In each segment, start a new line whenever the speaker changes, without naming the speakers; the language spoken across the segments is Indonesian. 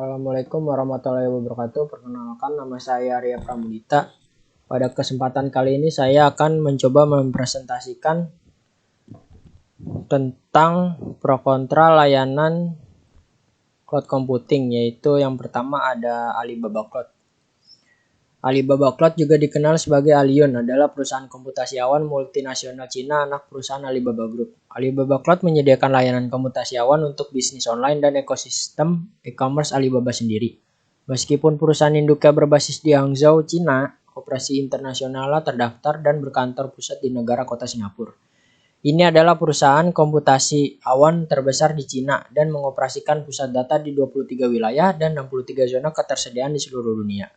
Assalamualaikum warahmatullahi wabarakatuh. Perkenalkan, nama saya Arya Pramudita. Pada kesempatan kali ini saya akan mencoba mempresentasikan tentang pro kontra layanan cloud computing, yaitu yang pertama ada Alibaba Cloud. Alibaba Cloud juga dikenal sebagai Aliyun, adalah perusahaan komputasi awan multinasional Cina, anak perusahaan Alibaba Group. Alibaba Cloud menyediakan layanan komputasi awan untuk bisnis online dan ekosistem e-commerce Alibaba sendiri. Meskipun perusahaan induknya berbasis di Hangzhou, Cina, operasi internasionalnya terdaftar dan berkantor pusat di negara kota Singapura. Ini adalah perusahaan komputasi awan terbesar di Cina dan mengoperasikan pusat data di 23 wilayah dan 63 zona ketersediaan di seluruh dunia.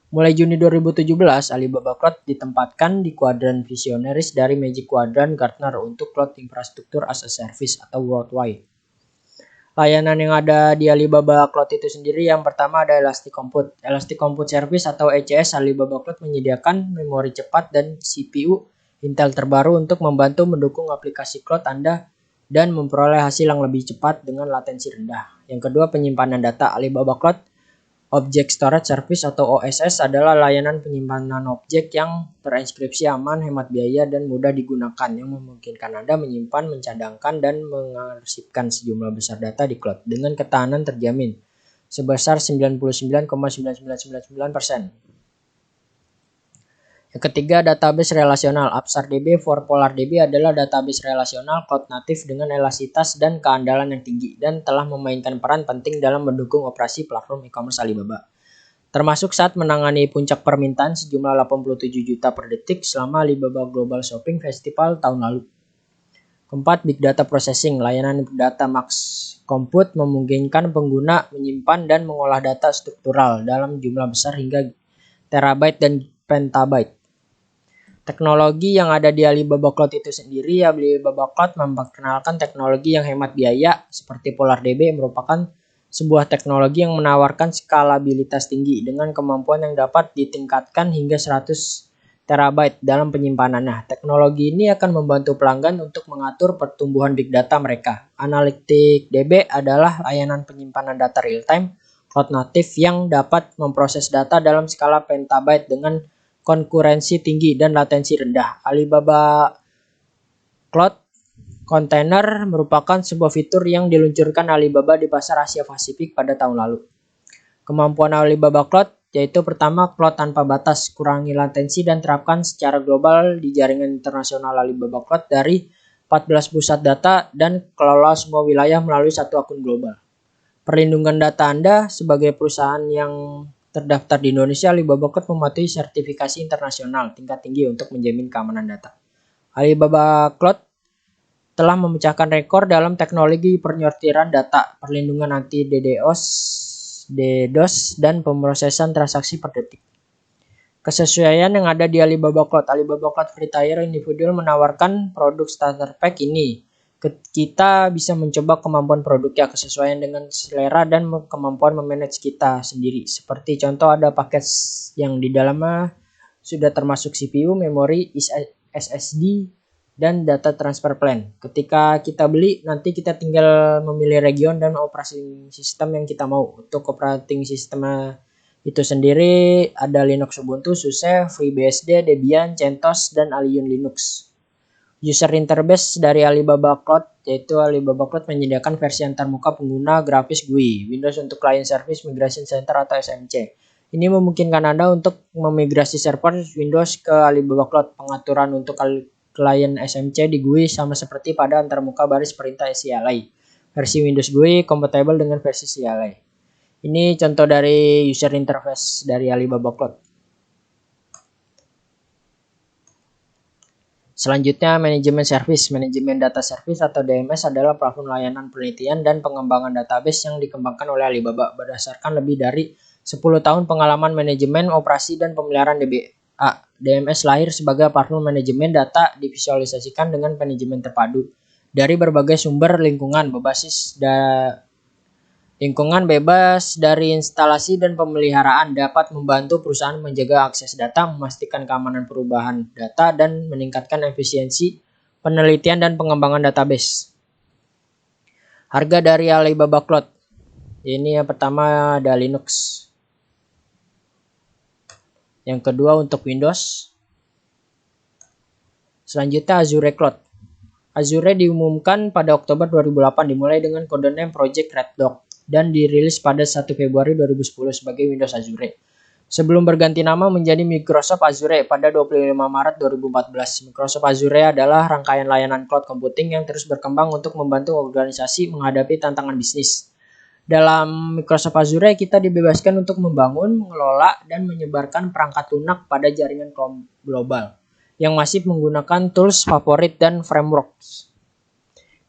Mulai Juni 2017, Alibaba Cloud ditempatkan di kuadran visionaris dari Magic Quadrant Gartner untuk Cloud Infrastructure as a Service atau Worldwide. Layanan yang ada di Alibaba Cloud itu sendiri, yang pertama ada Elastic Compute. Elastic Compute Service atau ECS Alibaba Cloud menyediakan memori cepat dan CPU Intel terbaru untuk membantu mendukung aplikasi cloud Anda dan memperoleh hasil yang lebih cepat dengan latensi rendah. Yang kedua, penyimpanan data. Alibaba Cloud Object Storage Service atau OSS adalah layanan penyimpanan objek yang terenkripsi aman, hemat biaya, dan mudah digunakan yang memungkinkan Anda menyimpan, mencadangkan, dan mengarsipkan sejumlah besar data di cloud dengan ketahanan terjamin sebesar 99,9999%. Yang ketiga, database relasional. UpstarDB for PolarDB adalah database relasional cloud native dengan elastisitas dan keandalan yang tinggi dan telah memainkan peran penting dalam mendukung operasi platform e-commerce Alibaba, termasuk saat menangani puncak permintaan sejumlah 87 juta per detik selama Alibaba Global Shopping Festival tahun lalu. Keempat, Big Data Processing. Layanan Data Max Compute memungkinkan pengguna menyimpan dan mengolah data struktural dalam jumlah besar hingga terabyte dan petabyte. Teknologi yang ada di Alibaba Cloud itu sendiri, Alibaba Cloud memperkenalkan teknologi yang hemat biaya seperti PolarDB, merupakan sebuah teknologi yang menawarkan skalabilitas tinggi dengan kemampuan yang dapat ditingkatkan hingga 100 terabyte dalam penyimpanannya. Teknologi ini akan membantu pelanggan untuk mengatur pertumbuhan big data mereka. Analytic DB adalah layanan penyimpanan data real-time cloud native yang dapat memproses data dalam skala petabyte dengan konkurensi tinggi dan latensi rendah. Alibaba Cloud Container merupakan sebuah fitur yang diluncurkan Alibaba di pasar Asia Pasifik pada tahun lalu. Kemampuan Alibaba Cloud yaitu pertama, cloud tanpa batas, kurangi latensi dan terapkan secara global di jaringan internasional. Alibaba Cloud dari 14 pusat data dan kelola semua wilayah melalui satu akun global. Perlindungan data Anda sebagai perusahaan yang terdaftar di Indonesia, Alibaba Cloud mematuhi sertifikasi internasional tingkat tinggi untuk menjamin keamanan data. Alibaba Cloud telah memecahkan rekor dalam teknologi penyortiran data, perlindungan anti DDoS, dan pemrosesan transaksi per detik. Kesesuaian yang ada di Alibaba Cloud. Alibaba Cloud Free Tier Individual menawarkan produk starter pack ini. Kita bisa mencoba kemampuan produknya, kesesuaian dengan selera dan kemampuan memanage kita sendiri. Seperti contoh, ada paket yang di dalamnya sudah termasuk CPU, memori, SSD, dan data transfer plan. Ketika kita beli, nanti kita tinggal memilih region dan operating system yang kita mau. Untuk operating system itu sendiri ada Linux Ubuntu, SUSE, FreeBSD, Debian, CentOS, dan Aliyun Linux. User interface dari Alibaba Cloud, yaitu Alibaba Cloud menyediakan versi antarmuka pengguna grafis GUI, Windows untuk Client Service Migration Center atau SMC. Ini memungkinkan Anda untuk memigrasi server Windows ke Alibaba Cloud. Pengaturan untuk klien SMC di GUI sama seperti pada antarmuka baris perintah CLI. Versi Windows GUI kompatibel dengan versi CLI. Ini contoh dari user interface dari Alibaba Cloud. Selanjutnya, manajemen service. Manajemen data service atau DMS adalah platform layanan penelitian dan pengembangan database yang dikembangkan oleh Alibaba berdasarkan lebih dari 10 tahun pengalaman manajemen, operasi, dan pemeliharaan DBA. DMS lahir sebagai platform manajemen data divisualisasikan dengan manajemen terpadu dari berbagai sumber lingkungan bebas dari instalasi dan pemeliharaan, dapat membantu perusahaan menjaga akses data, memastikan keamanan perubahan data, dan meningkatkan efisiensi penelitian dan pengembangan database. Harga dari Alibaba Cloud, Ini yang pertama ada Linux. Yang kedua untuk Windows. Selanjutnya Azure Cloud. Azure diumumkan pada Oktober 2008 dimulai dengan codename Project Red Dog dan dirilis pada 1 Februari 2010 sebagai Windows Azure. Sebelum berganti nama menjadi Microsoft Azure pada 25 Maret 2014. Microsoft Azure adalah rangkaian layanan cloud computing yang terus berkembang untuk membantu organisasi menghadapi tantangan bisnis. Dalam Microsoft Azure, kita dibebaskan untuk membangun, mengelola, dan menyebarkan perangkat lunak pada jaringan global yang masih menggunakan tools favorit dan frameworks.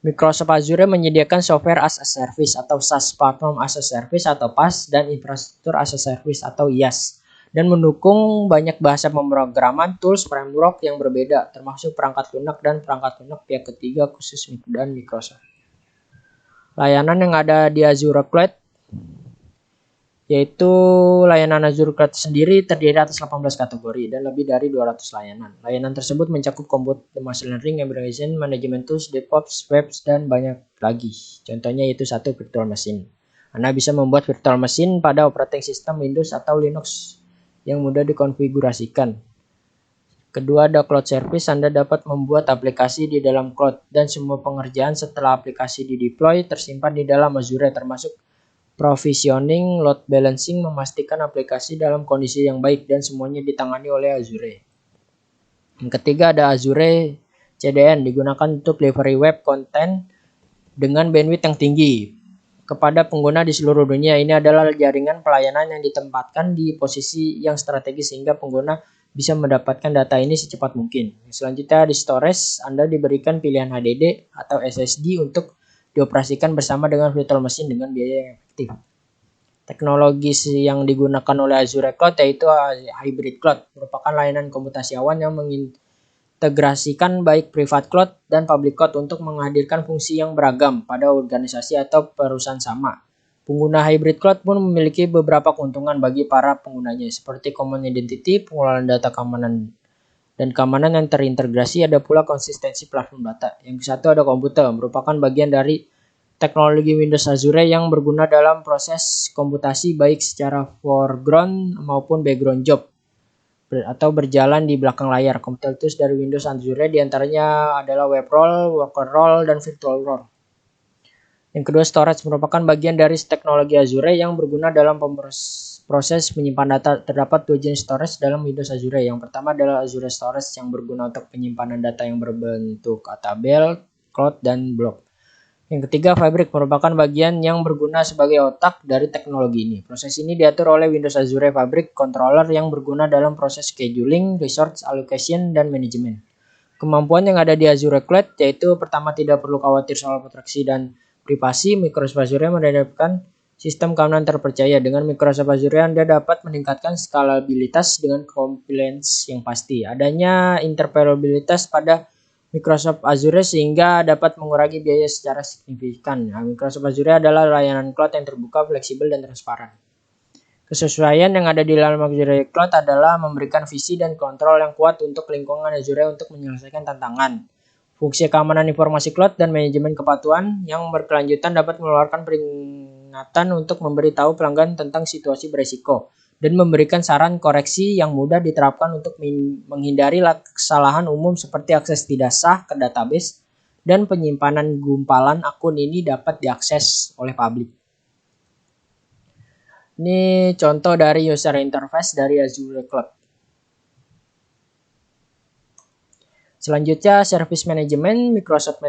Microsoft Azure menyediakan software as a service atau SaaS, platform as a service atau PaaS, dan infrastruktur as a service atau IaaS, dan mendukung banyak bahasa pemrograman, tools, framework yang berbeda, termasuk perangkat lunak dan perangkat lunak pihak ketiga khusus dan Microsoft. Layanan yang ada di Azure Cloud yaitu layanan Azure Cloud sendiri terdiri atas 18 kategori dan lebih dari 200 layanan. Layanan tersebut mencakup Compute, Machine Learning, Application, Management Tools, DevOps, Webs, dan banyak lagi. Contohnya yaitu 1 virtual machine. Anda bisa membuat virtual machine pada operating system Windows atau Linux yang mudah dikonfigurasikan. Kedua, ada cloud service. Anda dapat membuat aplikasi di dalam cloud dan semua pengerjaan setelah aplikasi di-deploy tersimpan di dalam Azure, termasuk provisioning, load balancing, memastikan aplikasi dalam kondisi yang baik, dan semuanya ditangani oleh Azure. Yang ketiga ada Azure CDN, digunakan untuk delivery web content dengan bandwidth yang tinggi kepada pengguna di seluruh dunia. Ini adalah jaringan pelayanan yang ditempatkan di posisi yang strategis sehingga pengguna bisa mendapatkan data ini secepat mungkin. Selanjutnya di storage, Anda diberikan pilihan HDD atau SSD untuk dioperasikan bersama dengan virtual machine dengan biaya yang efektif. Teknologi yang digunakan oleh Azure Cloud yaitu Hybrid Cloud, merupakan layanan komputasi awan yang mengintegrasikan baik private cloud dan public cloud untuk menghadirkan fungsi yang beragam pada organisasi atau perusahaan sama. Pengguna Hybrid Cloud pun memiliki beberapa keuntungan bagi para penggunanya, seperti common identity, pengelolaan data keamanan dan keamanan yang terintegrasi. Ada pula konsistensi platform data. Yang satu ada komputer, merupakan bagian dari teknologi Windows Azure yang berguna dalam proses komputasi baik secara foreground maupun background job atau berjalan di belakang layar. Komputer tools dari Windows Azure diantaranya adalah web role, worker role, dan virtual role. Yang kedua, storage merupakan bagian dari teknologi Azure yang berguna dalam proses menyimpan data. Terdapat 2 jenis storage dalam Windows Azure. Yang pertama adalah Azure Storage yang berguna untuk penyimpanan data yang berbentuk tabel, cloud, dan blob. Yang ketiga, Fabric merupakan bagian yang berguna sebagai otak dari teknologi ini. Proses ini diatur oleh Windows Azure Fabric Controller yang berguna dalam proses scheduling, resource allocation, dan manajemen. Kemampuan yang ada di Azure Cloud yaitu pertama, tidak perlu khawatir soal proteksi dan privasi. Microsoft Azure menyediakan sistem keamanan terpercaya. Dengan Microsoft Azure, Anda dapat meningkatkan skalabilitas dengan compliance yang pasti. Adanya interoperabilitas pada Microsoft Azure sehingga dapat mengurangi biaya secara signifikan. Microsoft Azure adalah layanan cloud yang terbuka, fleksibel, dan transparan. Kesesuaian yang ada di dalam Azure Cloud adalah memberikan visi dan kontrol yang kuat untuk lingkungan Azure untuk menyelesaikan tantangan. Fungsi keamanan informasi cloud dan manajemen kepatuhan yang berkelanjutan dapat mengeluarkan peringatan untuk memberitahu pelanggan tentang situasi berisiko dan memberikan saran koreksi yang mudah diterapkan untuk menghindari kesalahan umum seperti akses tidak sah ke database dan penyimpanan gumpalan akun ini dapat diakses oleh publik. Ini contoh dari user interface dari Azure Cloud. Selanjutnya, Service Management. Microsoft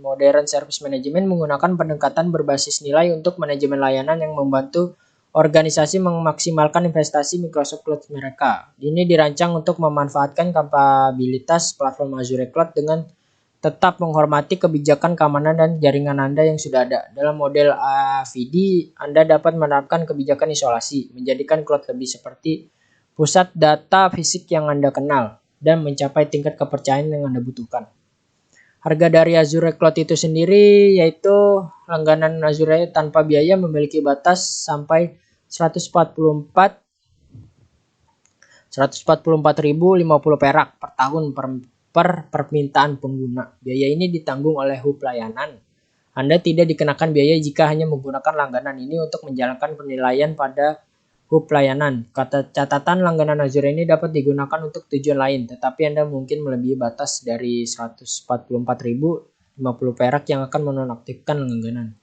Modern Service Management menggunakan pendekatan berbasis nilai untuk manajemen layanan yang membantu organisasi memaksimalkan investasi Microsoft Cloud mereka. Ini dirancang untuk memanfaatkan kapabilitas platform Azure Cloud dengan tetap menghormati kebijakan keamanan dan jaringan Anda yang sudah ada. Dalam model AVD, Anda dapat menerapkan kebijakan isolasi, menjadikan cloud lebih seperti pusat data fisik yang Anda kenal, dan mencapai tingkat kepercayaan yang Anda butuhkan. Harga dari Azure Cloud itu sendiri yaitu langganan Azure tanpa biaya memiliki batas sampai 144.050 perak per tahun per permintaan pengguna. Biaya ini ditanggung oleh hub layanan. Anda tidak dikenakan biaya jika hanya menggunakan langganan ini untuk menjalankan penilaian pada hub layanan. Catatan langganan Azure ini dapat digunakan untuk tujuan lain, tetapi Anda mungkin melebihi batas dari 144.050 perak yang akan menonaktifkan langganan.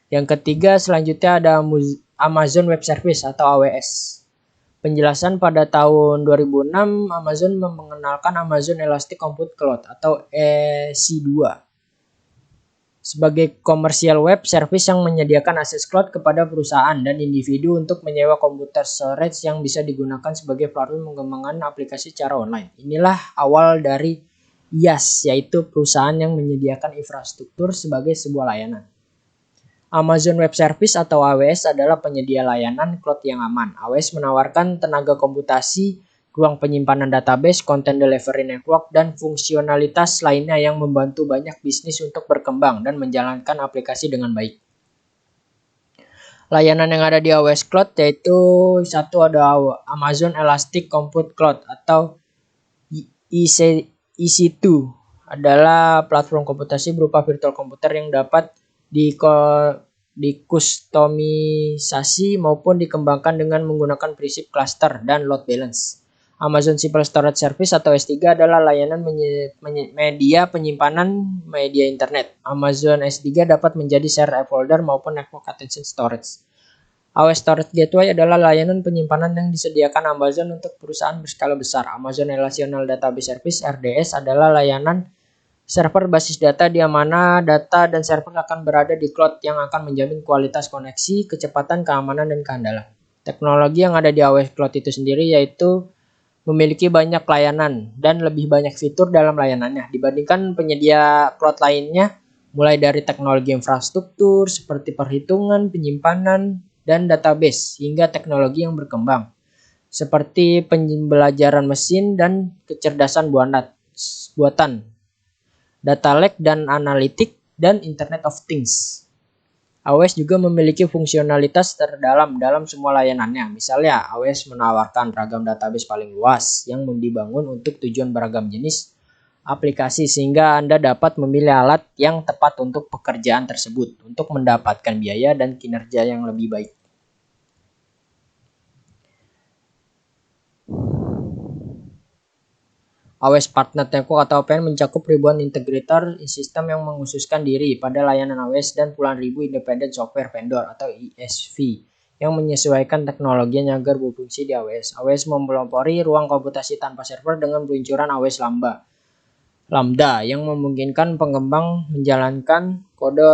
Yang ketiga, selanjutnya ada Amazon Web Service atau AWS. Penjelasan pada tahun 2006, Amazon mengenalkan Amazon Elastic Compute Cloud atau EC2 sebagai komersial web service yang menyediakan akses cloud kepada perusahaan dan individu untuk menyewa komputer storage yang bisa digunakan sebagai platform pengembangan aplikasi secara online. Inilah awal dari IaaS, yaitu perusahaan yang menyediakan infrastruktur sebagai sebuah layanan. Amazon Web Service atau AWS adalah penyedia layanan cloud yang aman. AWS menawarkan tenaga komputasi, ruang penyimpanan database, content delivery network, dan fungsionalitas lainnya yang membantu banyak bisnis untuk berkembang dan menjalankan aplikasi dengan baik. Layanan yang ada di AWS Cloud yaitu satu ada Amazon Elastic Compute Cloud atau EC2 adalah platform komputasi berupa virtual komputer yang dapat dikustomisasi maupun dikembangkan dengan menggunakan prinsip cluster dan load balance. Amazon Simple Storage Service atau S3 adalah layanan media penyimpanan media internet. Amazon S3 dapat menjadi share folder maupun network attention storage. AWS Storage Gateway adalah layanan penyimpanan yang disediakan Amazon untuk perusahaan berskala besar. Amazon Relational Database Service (RDS) adalah layanan server basis data di mana data dan server akan berada di cloud yang akan menjamin kualitas koneksi, kecepatan, keamanan, dan keandalan. Teknologi yang ada di AWS Cloud itu sendiri yaitu memiliki banyak layanan dan lebih banyak fitur dalam layanannya dibandingkan penyedia cloud lainnya, mulai dari teknologi infrastruktur seperti perhitungan, penyimpanan, dan database, hingga teknologi yang berkembang seperti pembelajaran mesin dan kecerdasan buatan, data lake dan analitik, dan Internet of Things. AWS juga memiliki fungsionalitas terdalam dalam semua layanannya. Misalnya, AWS menawarkan ragam database paling luas yang dibangun untuk tujuan beragam jenis aplikasi sehingga Anda dapat memilih alat yang tepat untuk pekerjaan tersebut untuk mendapatkan biaya dan kinerja yang lebih baik. AWS Partner Network atau APN mencakup ribuan integrator sistem yang mengkhususkan diri pada layanan AWS dan puluhan ribu independent software vendor atau ISV yang menyesuaikan teknologinya agar berfungsi di AWS. AWS mempelopori ruang komputasi tanpa server dengan peluncuran AWS Lambda yang memungkinkan pengembang menjalankan kode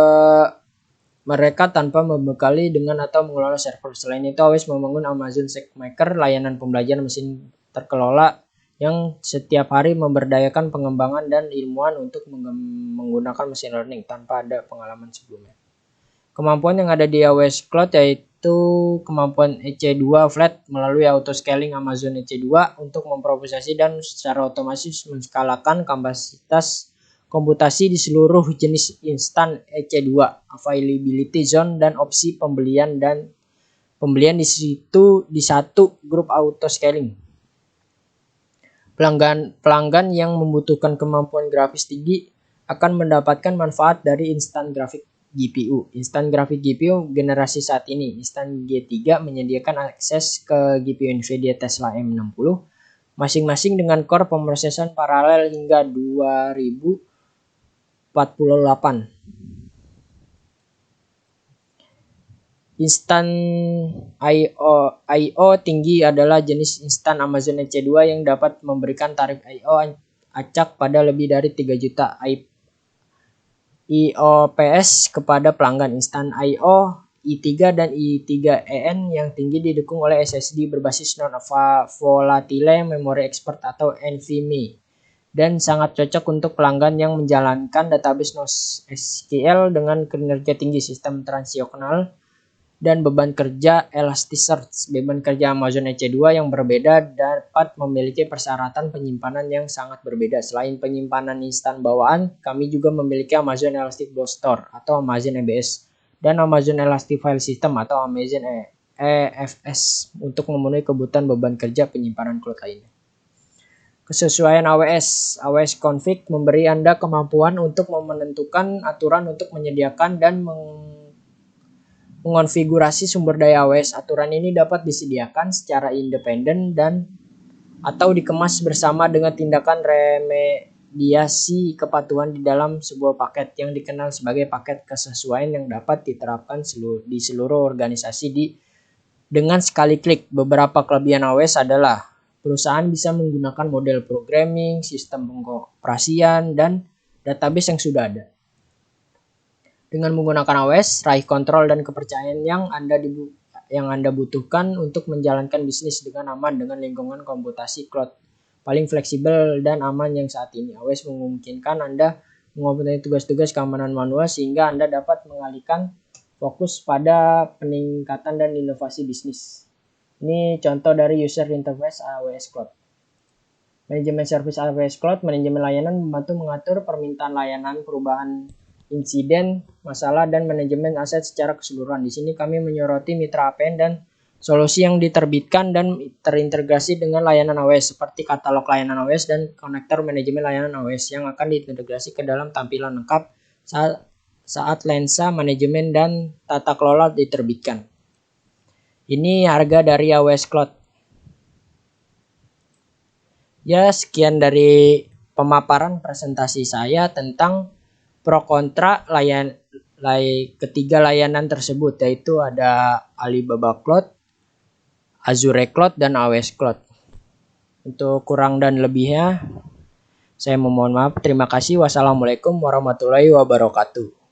mereka tanpa membekali dengan atau mengelola server. Selain itu, AWS membangun Amazon SageMaker, layanan pembelajaran mesin terkelola yang setiap hari memberdayakan pengembangan dan ilmuwan untuk menggunakan machine learning tanpa ada pengalaman sebelumnya. Kemampuan yang ada di AWS Cloud yaitu kemampuan EC2 flat melalui auto-scaling Amazon EC2 untuk memprosesi dan secara otomatis menskalakan kapasitas komputasi di seluruh jenis instan EC2, availability zone, dan opsi pembelian di satu grup auto-scaling. Pelanggan yang membutuhkan kemampuan grafis tinggi akan mendapatkan manfaat dari Instant Graphic GPU. Instant Graphic GPU generasi saat ini, Instant G3, menyediakan akses ke GPU NVIDIA Tesla M60, masing-masing dengan core pemrosesan paralel hingga 2048. Instant I/O tinggi adalah jenis instan Amazon EC2 yang dapat memberikan tarif I/O acak pada lebih dari 3 juta IOPS kepada pelanggan. Instan I/O i3 dan i3EN yang tinggi didukung oleh SSD berbasis non-volatile memory expert atau NVMe dan sangat cocok untuk pelanggan yang menjalankan database NoSQL dengan kinerja tinggi, sistem transisional, dan beban kerja Elasticsearch. Beban kerja Amazon EC2 yang berbeda dapat memiliki persyaratan penyimpanan yang sangat berbeda. Selain penyimpanan instan bawaan, kami juga memiliki Amazon Elastic Block Store atau Amazon EBS dan Amazon Elastic File System atau Amazon EFS untuk memenuhi kebutuhan beban kerja penyimpanan cloud lainnya. Kesesuaian AWS. AWS config memberi Anda kemampuan untuk menentukan aturan untuk menyediakan dan mengonfigurasi sumber daya AWS. Aturan ini dapat disediakan secara independen dan atau dikemas bersama dengan tindakan remediasi kepatuhan di dalam sebuah paket yang dikenal sebagai paket kesesuaian yang dapat diterapkan di seluruh organisasi dengan sekali klik. Beberapa kelebihan AWS adalah perusahaan bisa menggunakan model programming, sistem pengoperasian, dan database yang sudah ada. Dengan menggunakan AWS, raih kontrol dan kepercayaan yang Anda butuhkan untuk menjalankan bisnis dengan aman dengan lingkungan komputasi cloud paling fleksibel dan aman yang saat ini. AWS memungkinkan Anda mengoperasikan tugas-tugas keamanan manual sehingga Anda dapat mengalihkan fokus pada peningkatan dan inovasi bisnis. Ini contoh dari user interface AWS Cloud. Manajemen service AWS Cloud, manajemen layanan membantu mengatur permintaan layanan, perubahan insiden, masalah, dan manajemen aset secara keseluruhan. Di sini kami menyoroti mitra APN dan solusi yang diterbitkan dan terintegrasi dengan layanan AWS seperti katalog layanan AWS dan konektor manajemen layanan AWS yang akan diintegrasi ke dalam tampilan lengkap saat lensa manajemen dan tata kelola diterbitkan. Ini harga dari AWS Cloud. Ya, sekian dari pemaparan presentasi saya tentang pro kontra ketiga layanan tersebut, yaitu ada Alibaba Cloud, Azure Cloud, dan AWS Cloud. Untuk kurang dan lebihnya, saya memohon maaf. Terima kasih. Wassalamualaikum warahmatullahi wabarakatuh.